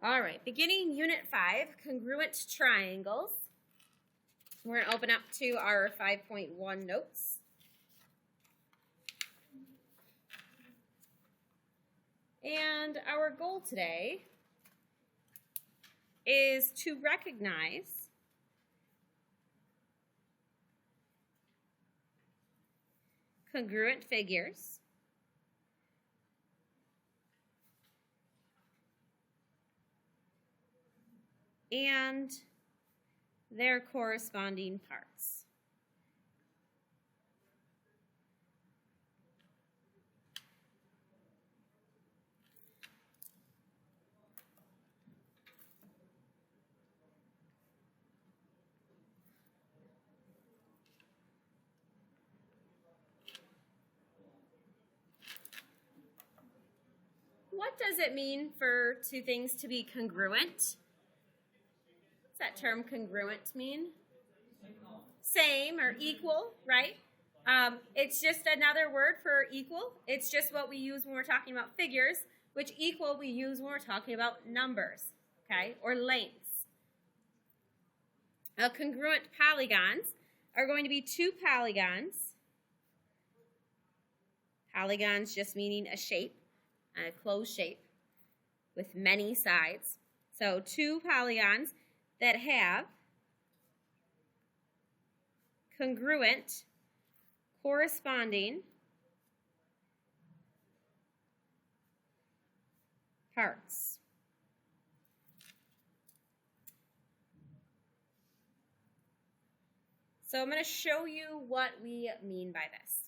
All right, beginning Unit 5, congruent triangles. We're going to open up to our 5.1 notes. And our goal today is to recognize congruent figures and their corresponding parts. What does it mean for two things to be congruent? What's that term congruent mean? Same or equal, right? It's just another word for equal. It's just what we use when we're talking about figures, which equal we use when we're talking about numbers, okay, or lengths. Congruent polygons are going to be two polygons. Polygons just meaning a shape, a closed shape with many sides. So two polygons that have congruent corresponding parts. So I'm going to show you what we mean by this,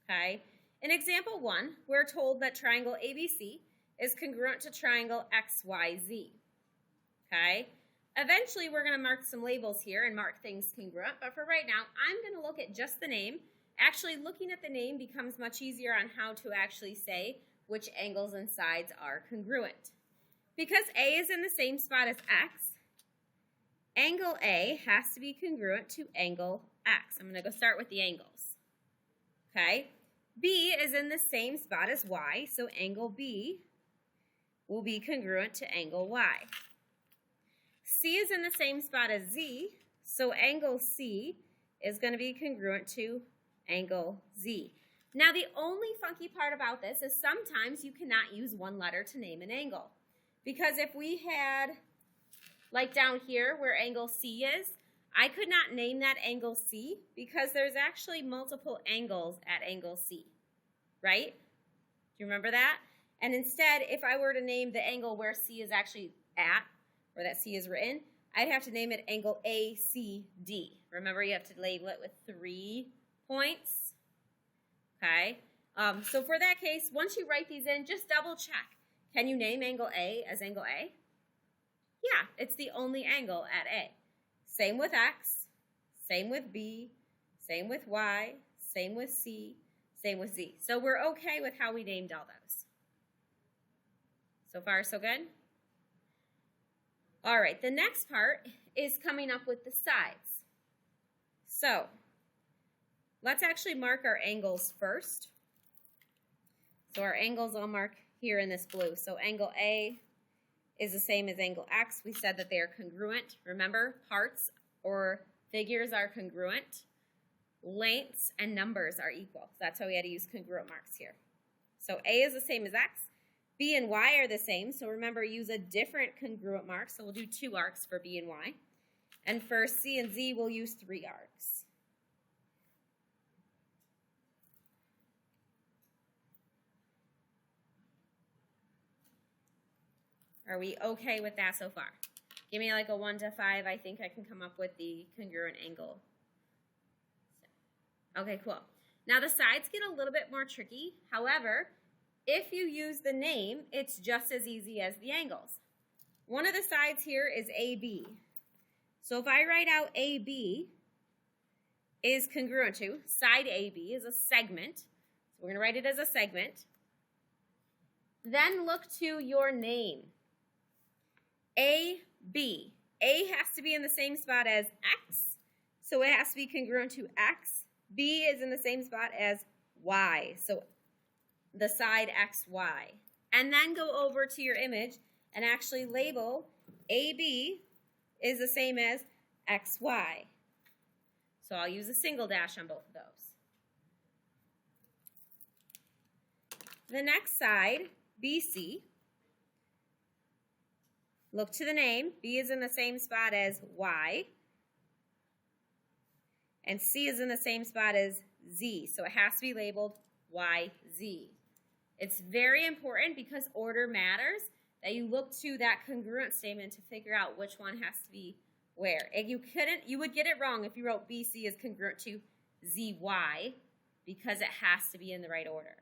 okay? In example 1, we're told that triangle ABC is congruent to triangle XYZ, okay? Eventually, we're going to mark some labels here and mark things congruent, but for right now, I'm going to look at just the name. Actually, looking at the name becomes much easier on how to actually say which angles and sides are congruent. Because A is in the same spot as X, angle A has to be congruent to angle X. I'm going to go start with the angles, okay? B is in the same spot as Y, so angle B will be congruent to angle Y. C is in the same spot as Z, so angle C is going to be congruent to angle Z. Now, the only funky part about this is sometimes you cannot use one letter to name an angle. Because if we had, like down here where angle C is, I could not name that angle C because there's actually multiple angles at angle C, right? Do you remember that? And instead, if I were to name the angle where C is actually at, where that C is written, I'd have to name it angle ACD. Remember, you have to label it with 3 points, okay? So for that case, once you write these in, just double check. Can you name angle A as angle A? Yeah, it's the only angle at A. Same with X, same with B, same with Y, same with C, same with Z. So we're okay with how we named all those. So far, so good? All right, the next part is coming up with the sides. So let's actually mark our angles first. So our angles I'll mark here in this blue. So angle A is the same as angle X. We said that they are congruent. Remember, parts or figures are congruent. Lengths and numbers are equal. So that's why we had to use congruent marks here. So A is the same as X. B and Y are the same. So remember, use a different congruent mark. So we'll do 2 arcs for B and Y. And for C and Z, we'll use 3 arcs. Are we okay with that so far? Give me like a 1 to 5. I think I can come up with the congruent angle. Okay, cool. Now the sides get a little bit more tricky. However, if you use the name, it's just as easy as the angles. One of the sides here is AB. So if I write out AB is congruent to, side AB is a segment. So we're going to write it as a segment. Then look to your name. AB. A has to be in the same spot as X, so it has to be congruent to X. B is in the same spot as Y, so the side XY. And then go over to your image and actually label AB is the same as XY. So I'll use a single dash on both of those. The next side, BC, look to the name. B is in the same spot as Y, and C is in the same spot as Z, so it has to be labeled YZ. It's very important, because order matters, that you look to that congruent statement to figure out which one has to be where. And you would get it wrong if you wrote BC is congruent to ZY, because it has to be in the right order.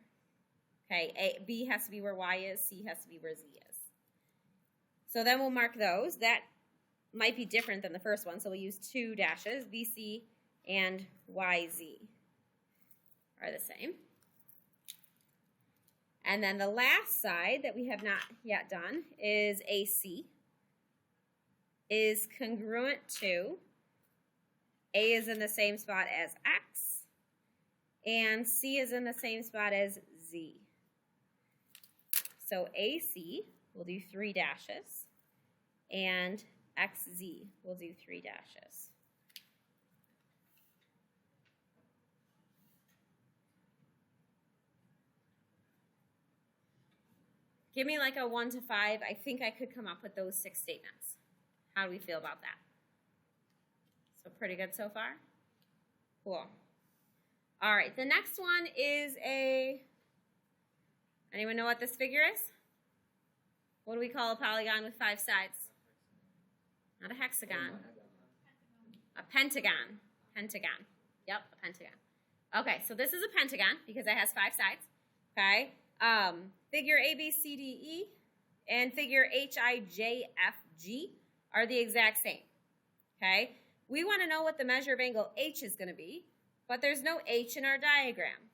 Okay, B has to be where Y is, C has to be where Z is. So then we'll mark those. That might be different than the first one, so we'll use 2 dashes. BC and YZ are the same. And then the last side that we have not yet done is AC is congruent to, A is in the same spot as X, and C is in the same spot as Z. So AC, we'll do 3 dashes, and XZ, we'll do 3 dashes. Give me like a 1 to 5. I think I could come up with those 6 statements. How do we feel about that? So pretty good so far? Cool. All right, the next one is anyone know what this figure is? What do we call a polygon with 5 sides? Not a hexagon. A pentagon. Pentagon. Yep, a pentagon. Okay, so this is a pentagon because it has 5 sides. Okay. Figure ABCDE and figure HIJFG are the exact same. Okay. We want to know what the measure of angle H is going to be, but there's no H in our diagram.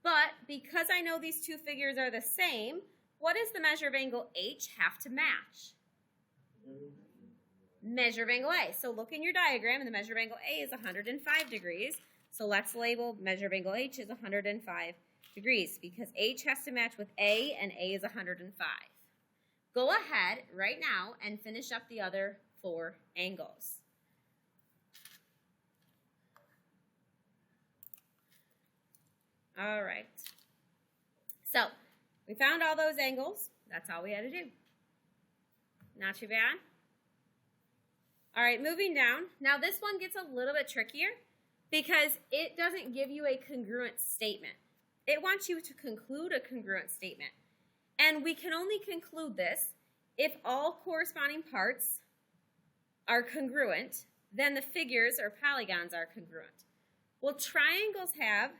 But because I know these 2 figures are the same, what does the measure of angle H have to match? Measure of angle A. So look in your diagram, and the measure of angle A is 105 degrees. So let's label measure of angle H is 105 degrees, because H has to match with A, and A is 105. Go ahead right now and finish up the other 4 angles. All right. So we found all those angles. That's all we had to do. Not too bad. All right, moving down. Now this one gets a little bit trickier because it doesn't give you a congruent statement. It wants you to conclude a congruent statement. And we can only conclude this if all corresponding parts are congruent, then the figures or polygons are congruent. Well, triangles have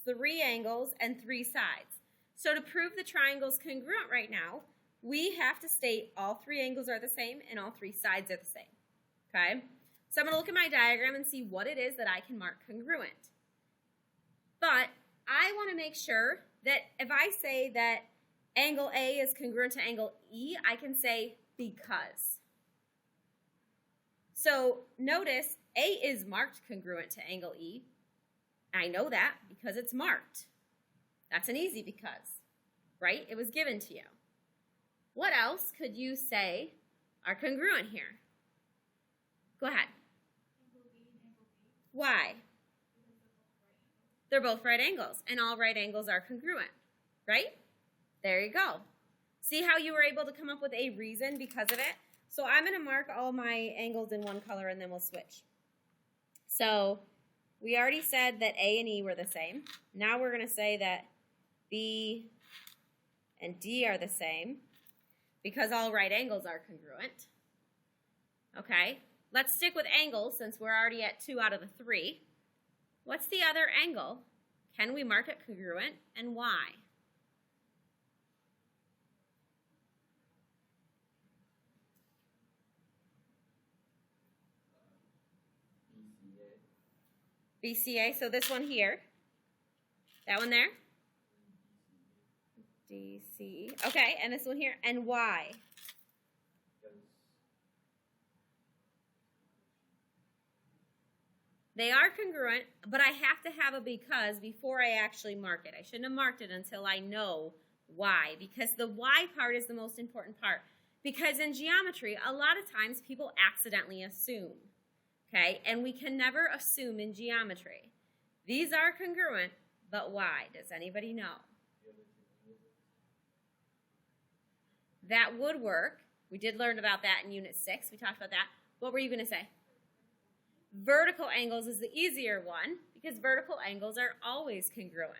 3 angles and 3 sides. So to prove the triangle's congruent right now, we have to state all 3 angles are the same and all 3 sides are the same. Okay? So I'm going to look at my diagram and see what it is that I can mark congruent. But I want to make sure that if I say that angle A is congruent to angle E, I can say because. So notice A is marked congruent to angle E. I know that because it's marked. That's an easy because, right? It was given to you. What else could you say are congruent here? Go ahead. Why? They're both right angles, and all right angles are congruent, right? There you go. See how you were able to come up with a reason because of it? So I'm going to mark all my angles in one color, and then we'll switch. So we already said that A and E were the same. Now we're going to say that B and D are the same because all right angles are congruent. Okay, let's stick with angles since we're already at 2 out of the 3. What's the other angle? Can we mark it congruent, and why? BCA, so this one here. That one there? DC. Okay, and this one here. And why? They are congruent, but I have to have a because before I actually mark it. I shouldn't have marked it until I know why, because the why part is the most important part. Because in geometry, a lot of times people accidentally assume, okay? And we can never assume in geometry. These are congruent, but why? Does anybody know? That would work. We did learn about that in Unit 6. We talked about that. What were you going to say? Vertical angles is the easier one because vertical angles are always congruent.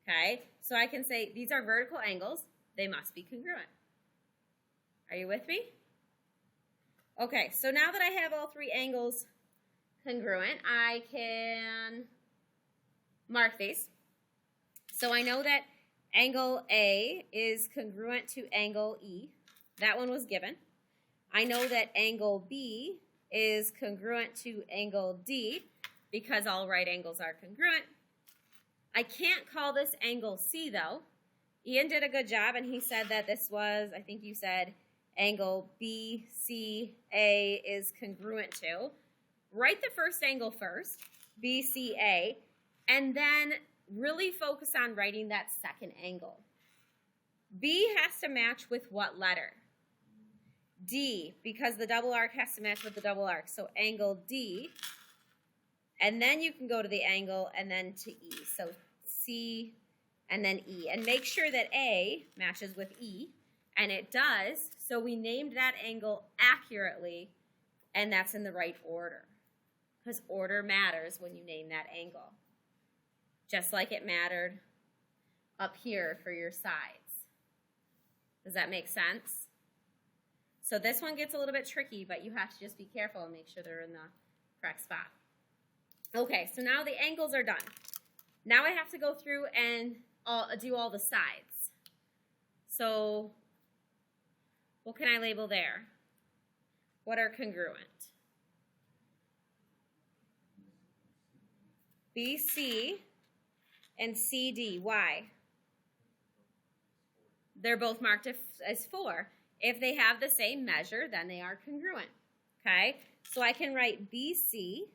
Okay? So I can say these are vertical angles. They must be congruent. Are you with me? Okay, so now that I have all three angles congruent, I can mark these. So I know that angle A is congruent to angle E. That one was given. I know that angle B is congruent to angle D because all right angles are congruent. I can't call this angle C though. Ian did a good job and he said that this was, I think you said, angle BCA is congruent to. Write the first angle first, BCA, and then really focus on writing that second angle. B has to match with what letter? D, because the double arc has to match with the double arc. So angle D, and then you can go to the angle and then to E. So C and then E. And make sure that A matches with E, and it does. So we named that angle accurately, and that's in the right order. Because order matters when you name that angle. Just like it mattered up here for your sides. Does that make sense? So this one gets a little bit tricky, but you have to just be careful and make sure they're in the correct spot. Okay, so now the angles are done. Now I have to go through and do all the sides. So what can I label there? What are congruent? BC and CD. Why? They're both marked as 4. If they have the same measure, then they are congruent. Okay? So I can write BC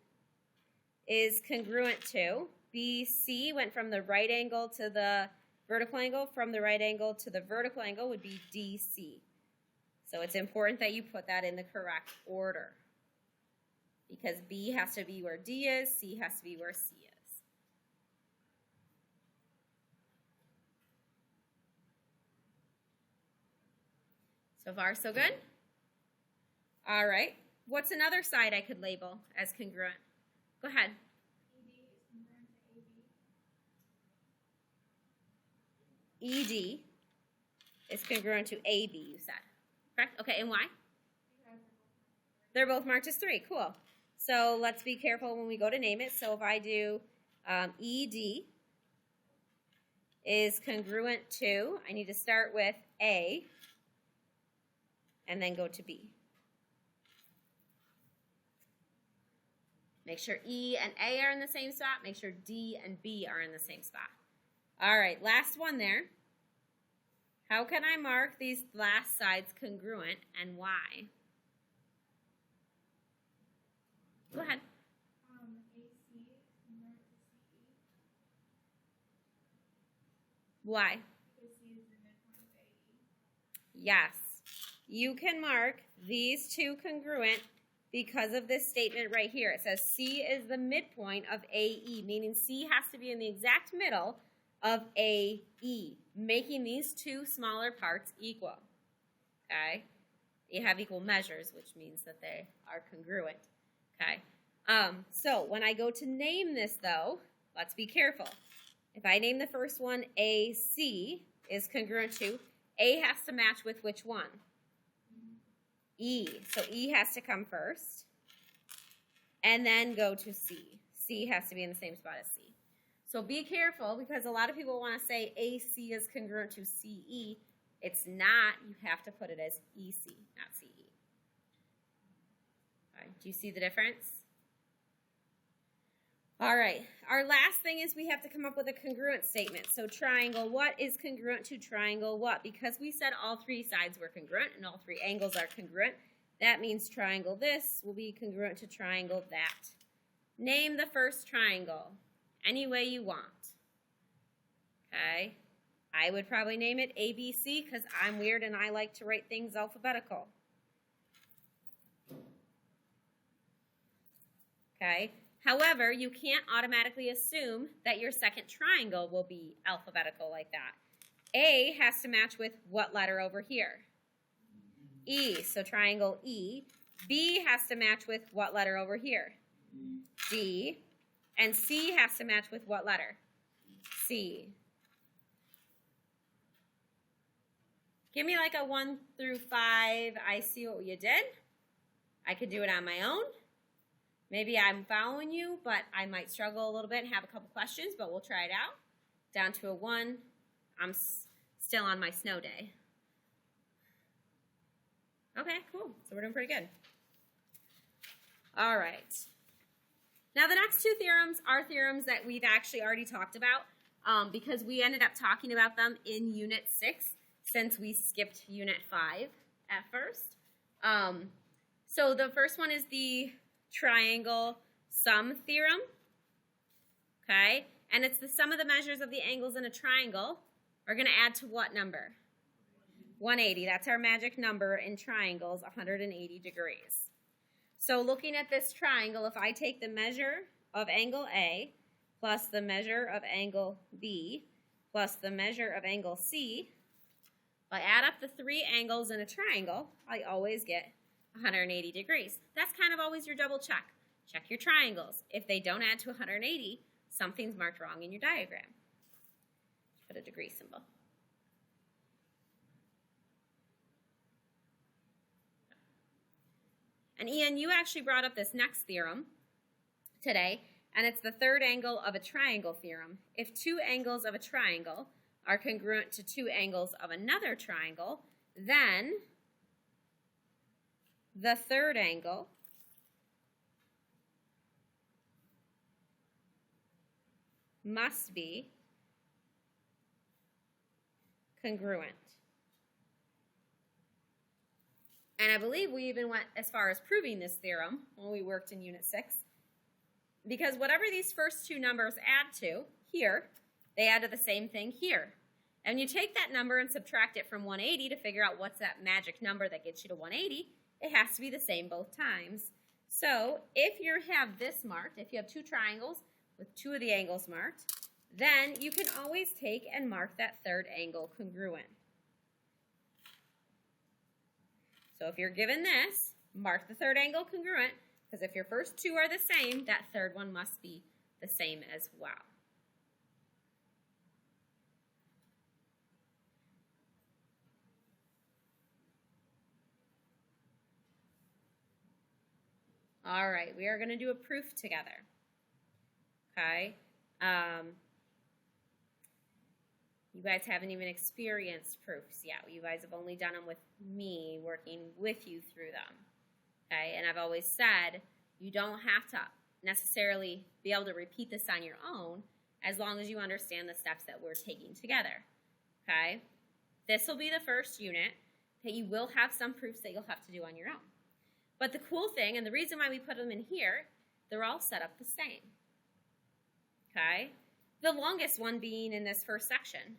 is congruent to. BC went from the right angle to the vertical angle. From the right angle to the vertical angle would be DC. So it's important that you put that in the correct order. Because B has to be where D is, C has to be where C is. So far, so good? All right. What's another side I could label as congruent? Go ahead. ED is congruent to AB, you said. Correct? Okay, and why? They're both marked as 3. Cool. So let's be careful when we go to name it. So if I do ED is congruent to, I need to start with A and then go to B. Make sure E and A are in the same spot. Make sure D and B are in the same spot. All right, last one there. How can I mark these last sides congruent and why? Go ahead. AC is congruent to CE. Why? Because C is the midpoint of AE. Yes. You can mark these two congruent because of this statement right here. It says C is the midpoint of AE, meaning C has to be in the exact middle of AE, making these two smaller parts equal. Okay? You have equal measures, which means that they are congruent. Okay? So when I go to name this, though, let's be careful. If I name the first one AC is congruent to, A has to match with which one? E. So E has to come first and then go to C. C has to be in the same spot as C. So be careful because a lot of people want to say AC is congruent to CE. It's not. You have to put it as EC, not CE. All right. Do you see the difference? All right. Our last thing is we have to come up with a congruent statement. So triangle what is congruent to triangle what? Because we said all three sides were congruent and all three angles are congruent, that means triangle this will be congruent to triangle that. Name the first triangle any way you want. Okay? I would probably name it ABC because I'm weird and I like to write things alphabetical. Okay? However, you can't automatically assume that your second triangle will be alphabetical like that. A has to match with what letter over here? E, so triangle E. B has to match with what letter over here? D. And C has to match with what letter? C. Give me like a 1 through 5. I see what you did. I could do it on my own. Maybe I'm following you, but I might struggle a little bit and have a couple questions, but we'll try it out. Down to a 1. I'm still on my snow day. Okay, cool. So we're doing pretty good. All right. Now the next two theorems are theorems that we've actually already talked about because we ended up talking about them in Unit 6 since we skipped Unit 5 at first. So the first one is the triangle sum theorem, okay? And it's the sum of the measures of the angles in a triangle are going to add to what number? 180. That's our magic number in triangles, 180 degrees. So looking at this triangle, if I take the measure of angle A plus the measure of angle B plus the measure of angle C, if I add up the three angles in a triangle, I always get 180 degrees. That's kind of always your double check. Check your triangles. If they don't add to 180, something's marked wrong in your diagram. Put a degree symbol. And Ian, you actually brought up this next theorem today, and it's the third angle of a triangle theorem. If two angles of a triangle are congruent to two angles of another triangle, then the third angle must be congruent. And I believe we even went as far as proving this theorem when we worked in Unit 6. Because whatever these first two numbers add to here, they add to the same thing here. And you take that number and subtract it from 180 to figure out what's that magic number that gets you to 180. It has to be the same both times. So if you have this marked, if you have two triangles with two of the angles marked, then you can always take and mark that third angle congruent. So if you're given this, mark the third angle congruent, because if your first two are the same, that third one must be the same as well. All right, we are going to do a proof together. Okay. You guys haven't even experienced proofs yet. You guys have only done them with me, working with you through them. Okay, and I've always said you don't have to necessarily be able to repeat this on your own as long as you understand the steps that we're taking together. Okay, this will be the first unit that you will have some proofs that you'll have to do on your own. But the cool thing, and the reason why we put them in here, they're all set up the same. Okay, the longest one being in this first section.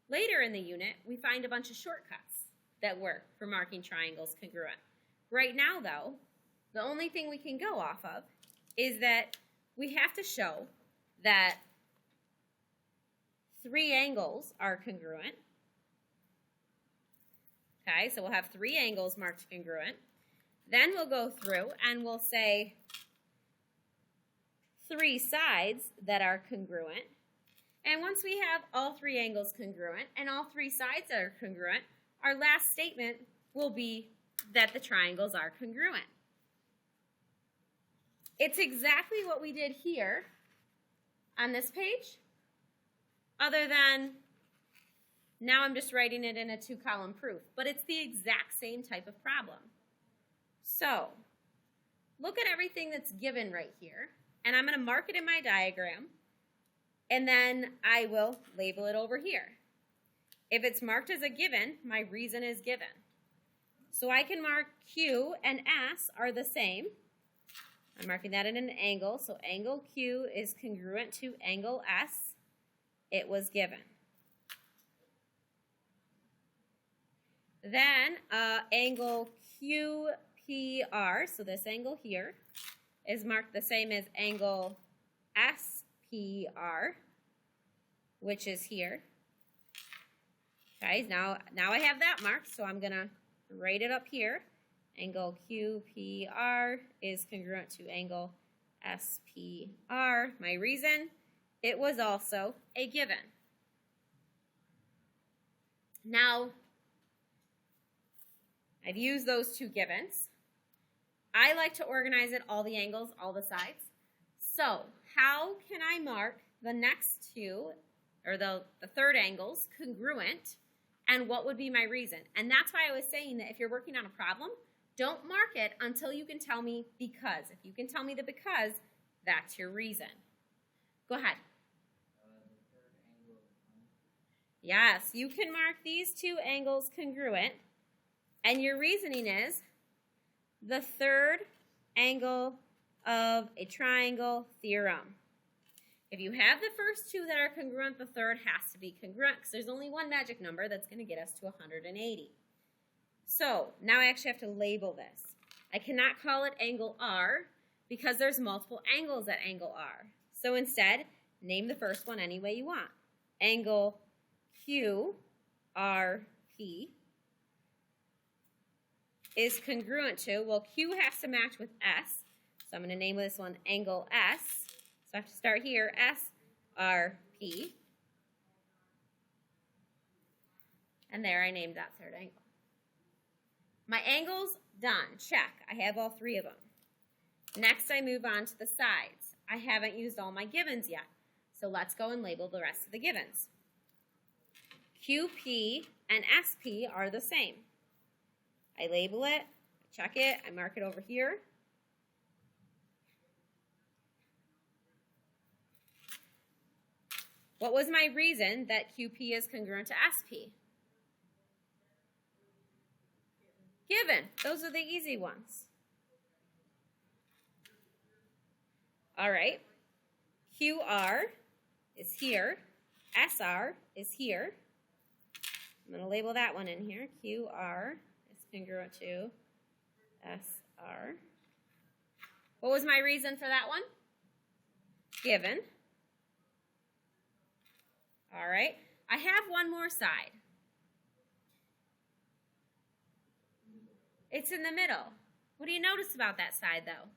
Later in the unit, we find a bunch of shortcuts that work for marking triangles congruent. Right now, though, the only thing we can go off of is that we have to show that three angles are congruent. Okay, so we'll have three angles marked congruent. Then we'll go through and we'll say three sides that are congruent. And once we have all three angles congruent and all three sides that are congruent, our last statement will be that the triangles are congruent. It's exactly what we did here on this page, other than now I'm just writing it in a two-column proof, but it's the exact same type of problem. So look at everything that's given right here, and I'm going to mark it in my diagram, and then I will label it over here. If it's marked as a given, my reason is given. So I can mark Q and S are the same. I'm marking that in an angle, so angle Q is congruent to angle S. It was given. Then angle QPR, so this angle here, is marked the same as angle SPR, which is here. Okay, now I have that marked, so I'm going to write it up here. Angle QPR is congruent to angle SPR. My reason, it was also a given. Now, I've used those two givens. I like to organize it all the angles, all the sides. So, how can I mark the next two, or the third angles, congruent, and what would be my reason? And that's why I was saying that if you're working on a problem, don't mark it until you can tell me because. If you can tell me the because, that's your reason. Go ahead. Yes, you can mark these two angles congruent, and your reasoning is the third angle of a triangle theorem. If you have the first two that are congruent, the third has to be congruent because there's only one magic number that's going to get us to 180. So now I actually have to label this. I cannot call it angle R because there's multiple angles at angle R. So instead, name the first one any way you want. Angle QRP is congruent to, well, Q has to match with S. So I'm going to name this one angle S. So I have to start here, SRP. And there I named that third angle. My angles, done. Check. I have all three of them. Next, I move on to the sides. I haven't used all my givens yet. So let's go and label the rest of the givens. QP and SP are the same. I label it, I check it, I mark it over here. What was my reason that QP is congruent to SP? Given. Those are the easy ones. All right. QR is here. SR is here. I'm going to label that one in here. QR is congruent to SR. What was my reason for that one? Given. All right. I have one more side. It's in the middle. What do you notice about that side, though?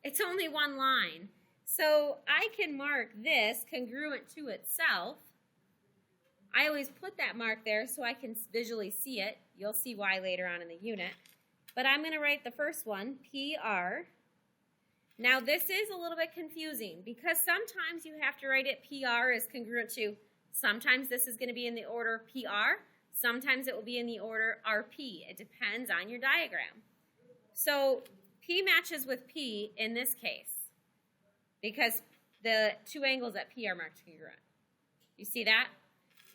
It's only one line. So I can mark this congruent to itself. I always put that mark there so I can visually see it. You'll see why later on in the unit. But I'm going to write the first one, PR. Now this is a little bit confusing because sometimes you have to write it PR is congruent to, sometimes this is going to be in the order PR, sometimes it will be in the order RP. It depends on your diagram. So P matches with P in this case because the two angles at P are marked congruent. You see that?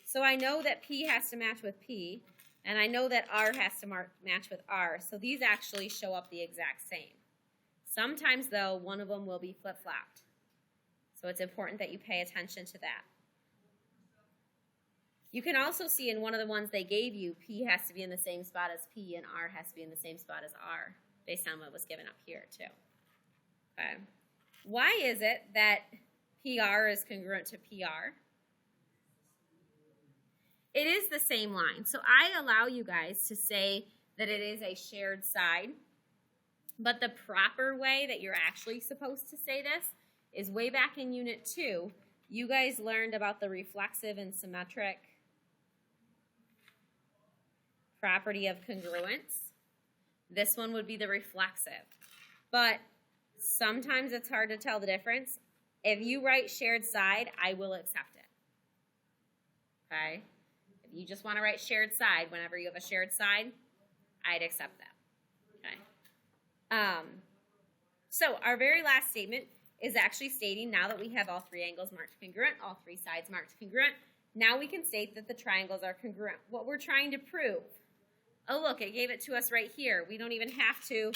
So I know that P has to match with P, and I know that R has to match with R. So these actually show up the exact same. Sometimes, though, one of them will be flip-flopped. So it's important that you pay attention to that. You can also see in one of the ones they gave you, P has to be in the same spot as P, and R has to be in the same spot as R, based on what was given up here, too. Okay. Why is it that PR is congruent to PR? It is the same line. So I allow you guys to say that it is a shared side, but the proper way that you're actually supposed to say this is way back in Unit 2, you guys learned about the reflexive and symmetric property of congruence. This one would be the reflexive. But sometimes it's hard to tell the difference. If you write shared side, I will accept it. Okay? If you just want to write shared side, whenever you have a shared side, I'd accept that. Okay? So our very last statement is actually stating now that we have all three angles marked congruent, all three sides marked congruent, now we can state that the triangles are congruent. What we're trying to prove, oh look, it gave it to us right here. We don't even have to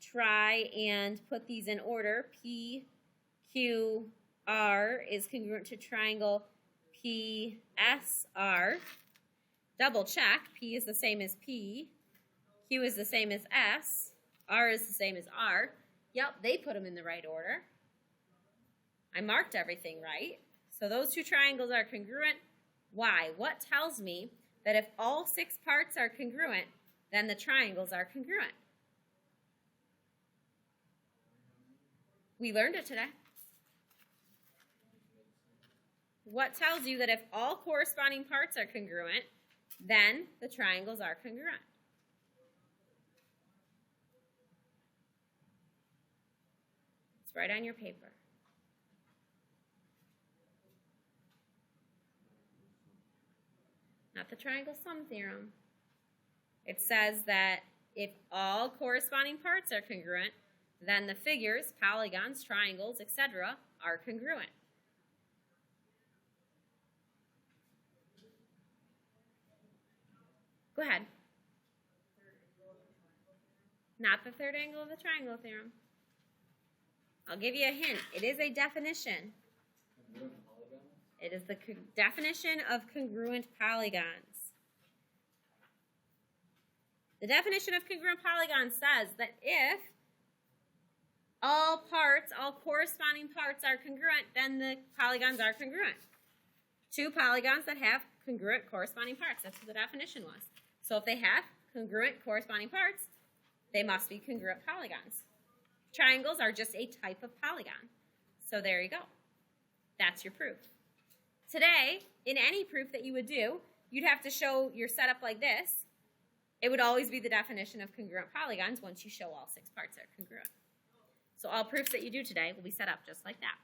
try and put these in order. P, Q, R is congruent to triangle PSR. Double check. P is the same as P. Q is the same as S. R is the same as R. Yep, they put them in the right order. I marked everything right. So those two triangles are congruent. Why? What tells me that if all 6 parts are congruent, then the triangles are congruent? We learned it today. What tells you that if all corresponding parts are congruent, then the triangles are congruent? It's right on your paper. Not the triangle sum theorem. It says that if all corresponding parts are congruent, then the figures, polygons, triangles, etc., are congruent. Go ahead. Not the third angle of the triangle theorem. I'll give you a hint. It is a definition. It is the definition of congruent polygons. The definition of congruent polygons says that if all corresponding parts are congruent, then the polygons are congruent. 2 polygons that have congruent corresponding parts. That's what the definition was. So if they have congruent corresponding parts, they must be congruent polygons. Triangles are just a type of polygon. So there you go. That's your proof. Today, in any proof that you would do, you'd have to show your setup like this. It would always be the definition of congruent polygons once you show all 6 parts are congruent. So all proofs that you do today will be set up just like that.